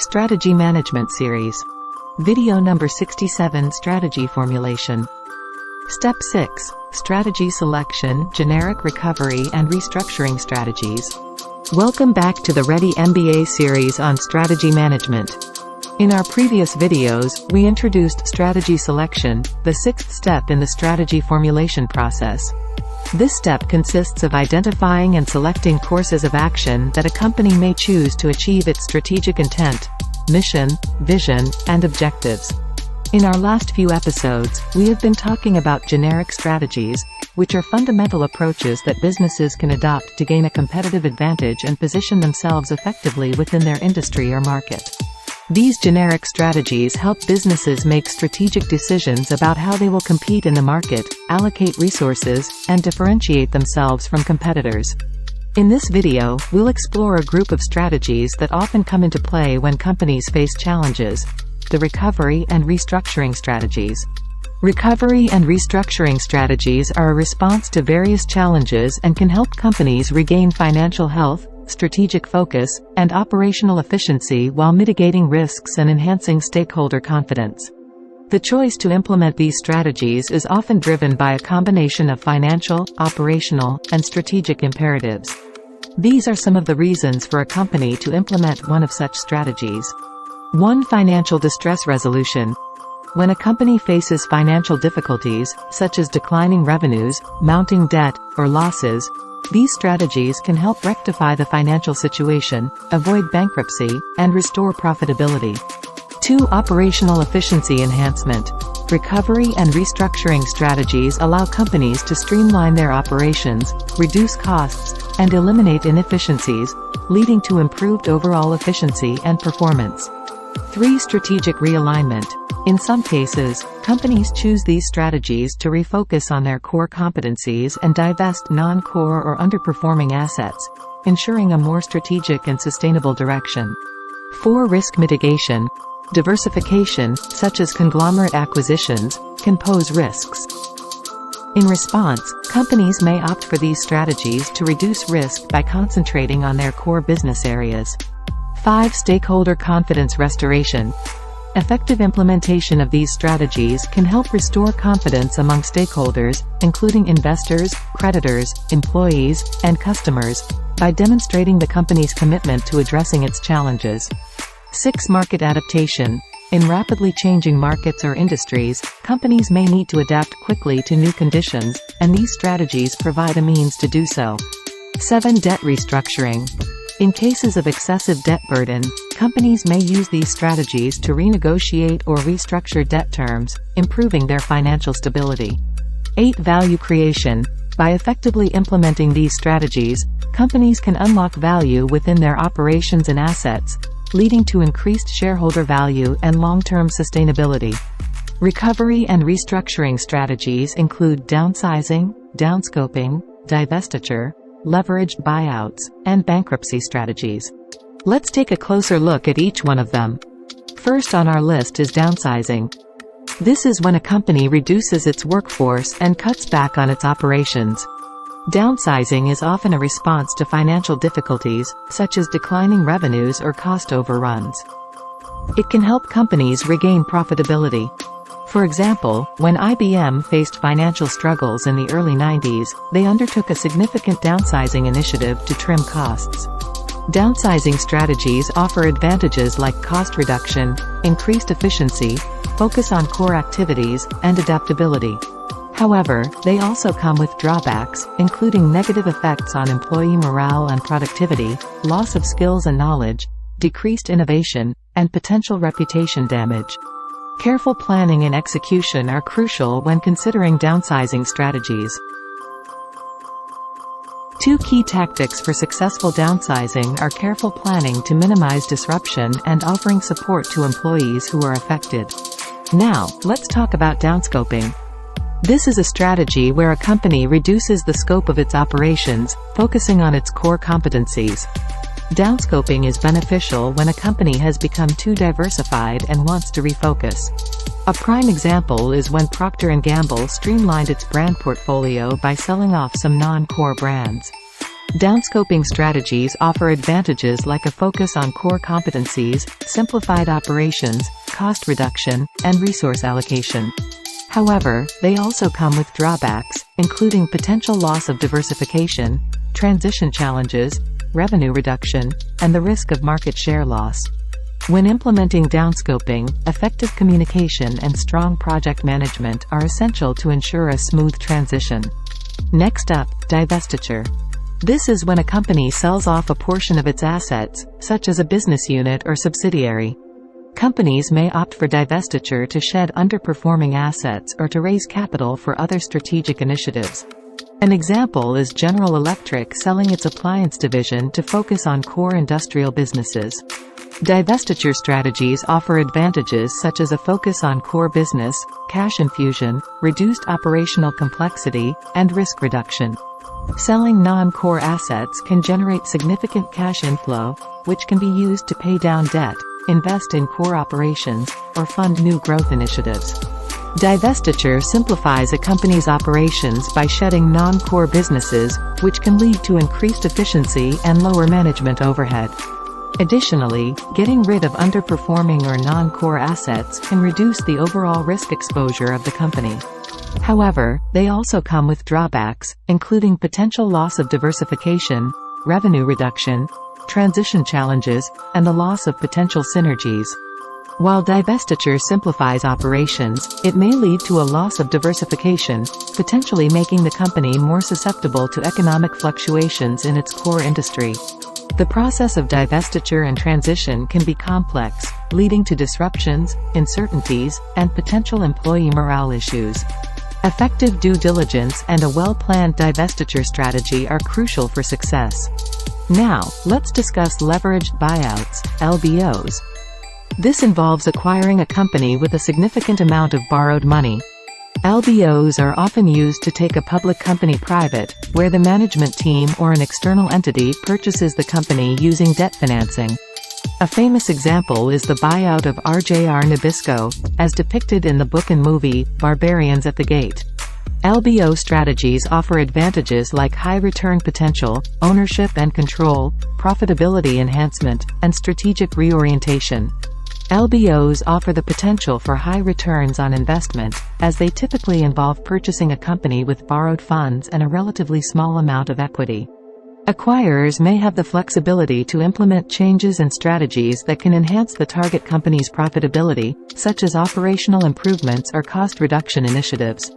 Strategy Management Series. Video number 67, Strategy Formulation. Step 6. Strategy Selection, Generic Recovery and Restructuring Strategies. Welcome back to the Ready MBA series on strategy management. In our previous videos, we introduced strategy selection, the sixth step in the strategy formulation process. This step consists of identifying and selecting courses of action that a company may choose to achieve its strategic intent, mission, vision, and objectives. In our last few episodes, we have been talking about generic strategies, which are fundamental approaches that businesses can adopt to gain a competitive advantage and position themselves effectively within their industry or market. These generic strategies help businesses make strategic decisions about how they will compete in the market, allocate resources, and differentiate themselves from competitors. In this video, we'll explore a group of strategies that often come into play when companies face challenges: the recovery and restructuring strategies. Recovery and restructuring strategies are a response to various challenges and can help companies regain financial health, strategic focus, and operational efficiency while mitigating risks and enhancing stakeholder confidence. The choice to implement these strategies is often driven by a combination of financial, operational, and strategic imperatives. These are some of the reasons for a company to implement one of such strategies. 1. Financial distress resolution. When a company faces financial difficulties, such as declining revenues, mounting debt, or losses, these strategies can help rectify the financial situation, avoid bankruptcy, and restore profitability. 2. Operational efficiency enhancement. Recovery and restructuring strategies allow companies to streamline their operations, reduce costs, and eliminate inefficiencies, leading to improved overall efficiency and performance. 3. Strategic realignment. In some cases, companies choose these strategies to refocus on their core competencies and divest non-core or underperforming assets, ensuring a more strategic and sustainable direction. 4. Risk mitigation. Diversification, such as conglomerate acquisitions, can pose risks. In response, companies may opt for these strategies to reduce risk by concentrating on their core business areas. 5. Stakeholder confidence restoration. Effective implementation of these strategies can help restore confidence among stakeholders, including investors, creditors, employees, and customers, by demonstrating the company's commitment to addressing its challenges. 6. Market adaptation. In rapidly changing markets or industries, companies may need to adapt quickly to new conditions, and these strategies provide a means to do so. 7. Debt restructuring. In cases of excessive debt burden, companies may use these strategies to renegotiate or restructure debt terms, improving their financial stability. 8. Value creation. By effectively implementing these strategies, companies can unlock value within their operations and assets, leading to increased shareholder value and long-term sustainability. Recovery and restructuring strategies include downsizing, downscoping, divestiture, leveraged buyouts, and bankruptcy strategies. Let's take a closer look at each one of them. First on our list is downsizing. This is when a company reduces its workforce and cuts back on its operations. Downsizing is often a response to financial difficulties, such as declining revenues or cost overruns. It can help companies regain profitability. For example, when IBM faced financial struggles in the early 90s, they undertook a significant downsizing initiative to trim costs. Downsizing strategies offer advantages like cost reduction, increased efficiency, focus on core activities, and adaptability. However, they also come with drawbacks, including negative effects on employee morale and productivity, loss of skills and knowledge, decreased innovation, and potential reputation damage. Careful planning and execution are crucial when considering downsizing strategies. 2 key tactics for successful downsizing are careful planning to minimize disruption and offering support to employees who are affected. Now, let's talk about downscoping. This is a strategy where a company reduces the scope of its operations, focusing on its core competencies. Downscoping is beneficial when a company has become too diversified and wants to refocus. A prime example is when Procter & Gamble streamlined its brand portfolio by selling off some non-core brands. Downscoping strategies offer advantages like a focus on core competencies, simplified operations, cost reduction, and resource allocation. However, they also come with drawbacks, including potential loss of diversification, transition challenges, revenue reduction, and the risk of market share loss. When implementing downscoping, effective communication and strong project management are essential to ensure a smooth transition. Next up, divestiture. This is when a company sells off a portion of its assets, such as a business unit or subsidiary. Companies may opt for divestiture to shed underperforming assets or to raise capital for other strategic initiatives. An example is General Electric selling its appliance division to focus on core industrial businesses. Divestiture strategies offer advantages such as a focus on core business, cash infusion, reduced operational complexity, and risk reduction. Selling non-core assets can generate significant cash inflow, which can be used to pay down debt, invest in core operations, or fund new growth initiatives. Divestiture simplifies a company's operations by shedding non-core businesses, which can lead to increased efficiency and lower management overhead. Additionally, getting rid of underperforming or non-core assets can reduce the overall risk exposure of the company. However, they also come with drawbacks, including potential loss of diversification, revenue reduction, transition challenges, and the loss of potential synergies. While divestiture simplifies operations, it may lead to a loss of diversification, potentially making the company more susceptible to economic fluctuations in its core industry. The process of divestiture and transition can be complex, leading to disruptions, uncertainties, and potential employee morale issues. Effective due diligence and a well-planned divestiture strategy are crucial for success. Now, let's discuss leveraged buyouts, LBOs. This involves acquiring a company with a significant amount of borrowed money. LBOs are often used to take a public company private, where the management team or an external entity purchases the company using debt financing. A famous example is the buyout of RJR Nabisco, as depicted in the book and movie, Barbarians at the Gate. LBO strategies offer advantages like high return potential, ownership and control, profitability enhancement, and strategic reorientation. LBOs offer the potential for high returns on investment, as they typically involve purchasing a company with borrowed funds and a relatively small amount of equity. Acquirers may have the flexibility to implement changes and strategies that can enhance the target company's profitability, such as operational improvements or cost reduction initiatives.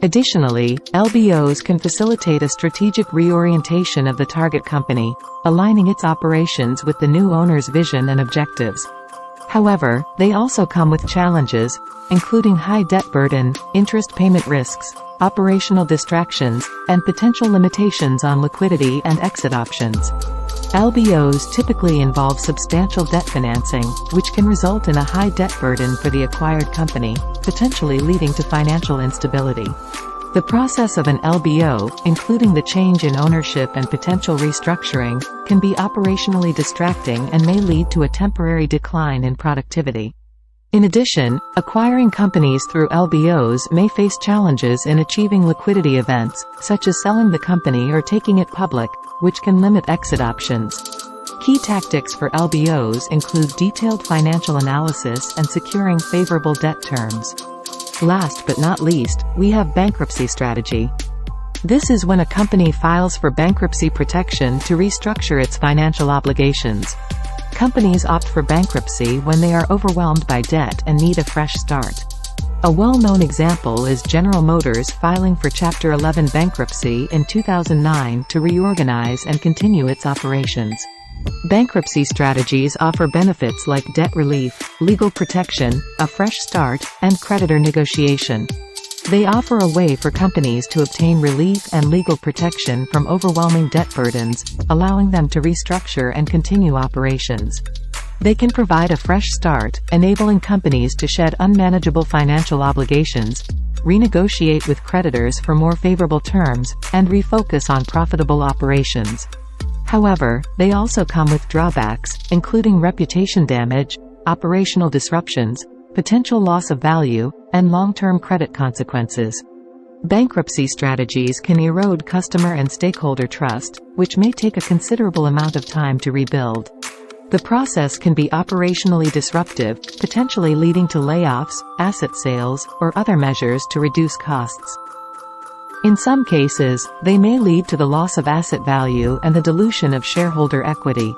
Additionally, LBOs can facilitate a strategic reorientation of the target company, aligning its operations with the new owner's vision and objectives. However, they also come with challenges, including high debt burden, interest payment risks, operational distractions, and potential limitations on liquidity and exit options. LBOs typically involve substantial debt financing, which can result in a high debt burden for the acquired company, potentially leading to financial instability. The process of an LBO, including the change in ownership and potential restructuring, can be operationally distracting and may lead to a temporary decline in productivity. In addition, acquiring companies through LBOs may face challenges in achieving liquidity events, such as selling the company or taking it public, which can limit exit options. Key tactics for LBOs include detailed financial analysis and securing favorable debt terms. Last but not least, we have bankruptcy strategy. This is when a company files for bankruptcy protection to restructure its financial obligations. Companies opt for bankruptcy when they are overwhelmed by debt and need a fresh start. A well-known example is General Motors filing for Chapter 11 bankruptcy in 2009 to reorganize and continue its operations. Bankruptcy strategies offer benefits like debt relief, legal protection, a fresh start, and creditor negotiation. They offer a way for companies to obtain relief and legal protection from overwhelming debt burdens, allowing them to restructure and continue operations. They can provide a fresh start, enabling companies to shed unmanageable financial obligations, renegotiate with creditors for more favorable terms, and refocus on profitable operations. However, they also come with drawbacks, including reputation damage, operational disruptions, potential loss of value, and long-term credit consequences. Bankruptcy strategies can erode customer and stakeholder trust, which may take a considerable amount of time to rebuild. The process can be operationally disruptive, potentially leading to layoffs, asset sales, or other measures to reduce costs. In some cases, they may lead to the loss of asset value and the dilution of shareholder equity.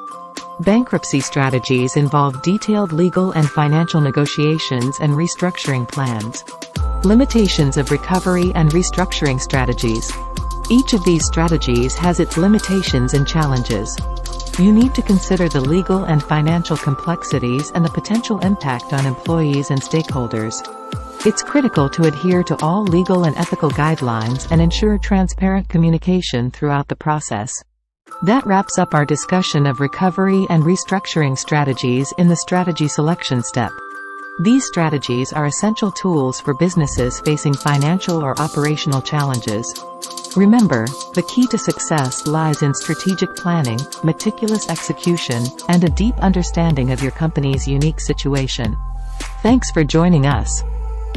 Bankruptcy strategies involve detailed legal and financial negotiations and restructuring plans. Limitations of recovery and restructuring strategies. Each of these strategies has its limitations and challenges. You need to consider the legal and financial complexities and the potential impact on employees and stakeholders. It's critical to adhere to all legal and ethical guidelines and ensure transparent communication throughout the process. That wraps up our discussion of recovery and restructuring strategies in the strategy selection step. These strategies are essential tools for businesses facing financial or operational challenges. Remember, the key to success lies in strategic planning, meticulous execution, and a deep understanding of your company's unique situation. Thanks for joining us.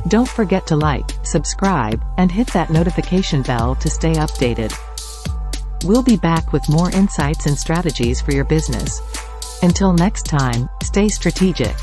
Don't forget to like, subscribe, and hit that notification bell to stay updated. We'll be back with more insights and strategies for your business. Until next time, stay strategic.